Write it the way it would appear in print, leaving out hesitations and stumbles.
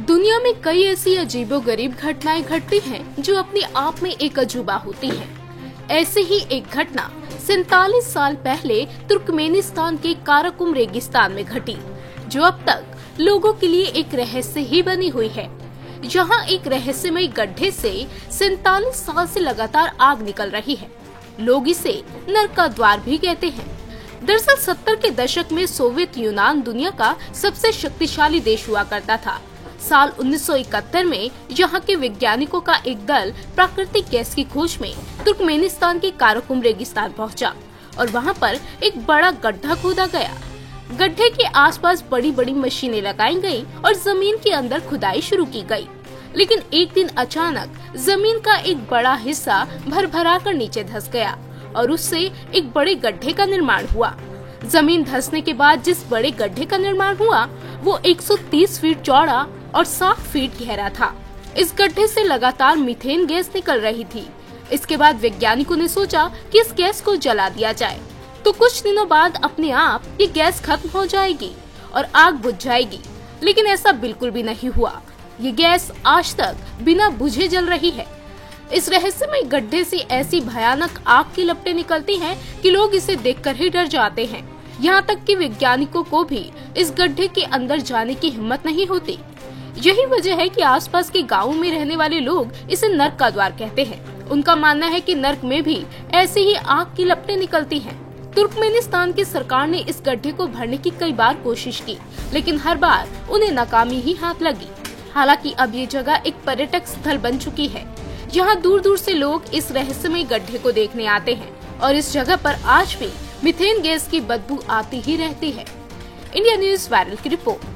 दुनिया में कई ऐसी अजीबोगरीब घटनाएं घटती हैं जो अपने आप में एक अजूबा होती हैं। ऐसे ही एक घटना 47 साल पहले तुर्कमेनिस्तान के काराकुम रेगिस्तान में घटी, जो अब तक लोगों के लिए एक रहस्य ही बनी हुई है। यहाँ एक रहस्यमय गड्ढे से 47 साल से लगातार आग निकल रही है। लोग इसे नर्क का द्वार भी कहते हैं। दरअसल 70 के दशक में सोवियत यूनान दुनिया का सबसे शक्तिशाली देश हुआ करता था। साल 1971 में यहाँ के वैज्ञानिकों का एक दल प्राकृतिक गैस की खोज में तुर्कमेनिस्तान के काराकुम रेगिस्तान पहुँचा और वहाँ पर एक बड़ा गड्ढा खोदा गया। गड्ढे के आसपास बड़ी बड़ी मशीनें लगाई गयी और जमीन के अंदर खुदाई शुरू की गई। लेकिन एक दिन अचानक जमीन का एक बड़ा हिस्सा भर कर नीचे धंस गया और उससे एक बड़े गड्ढे का निर्माण हुआ। जमीन धंसने के बाद जिस बड़े गड्ढे का निर्माण हुआ वो 130 फीट चौड़ा और 7 फीट गहरा था। इस गड्ढे से लगातार मीथेन गैस निकल रही थी। इसके बाद वैज्ञानिकों ने सोचा कि इस गैस को जला दिया जाए, तो कुछ दिनों बाद अपने आप ये गैस खत्म हो जाएगी और आग बुझ जाएगी। लेकिन ऐसा बिल्कुल भी नहीं हुआ। ये गैस आज तक बिना बुझे जल रही है। इस रहस्यमय गड्ढे से ऐसी भयानक आग की लपटें निकलती हैं कि लोग इसे देखकर ही डर जाते हैं। यहाँ तक कि वैज्ञानिकों को भी इस गड्ढे के अंदर जाने की हिम्मत नहीं होती। यही वजह है कि आसपास के गांवों में रहने वाले लोग इसे नर्क का द्वार कहते हैं। उनका मानना है कि नर्क में भी ऐसे ही आग की लपटें निकलती हैं। तुर्कमेनिस्तान की सरकार ने इस गड्ढे को भरने की कई बार कोशिश की, लेकिन हर बार उन्हें नाकामी ही हाथ लगी। हालांकि अब ये जगह एक पर्यटक स्थल बन चुकी है। यहाँ दूर दूर से लोग इस रहस्यमय गड्ढे को देखने आते हैं और इस जगह पर आज भी मीथेन गैस की बदबू आती ही रहती है। इंडिया न्यूज़ वायरल की रिपोर्ट।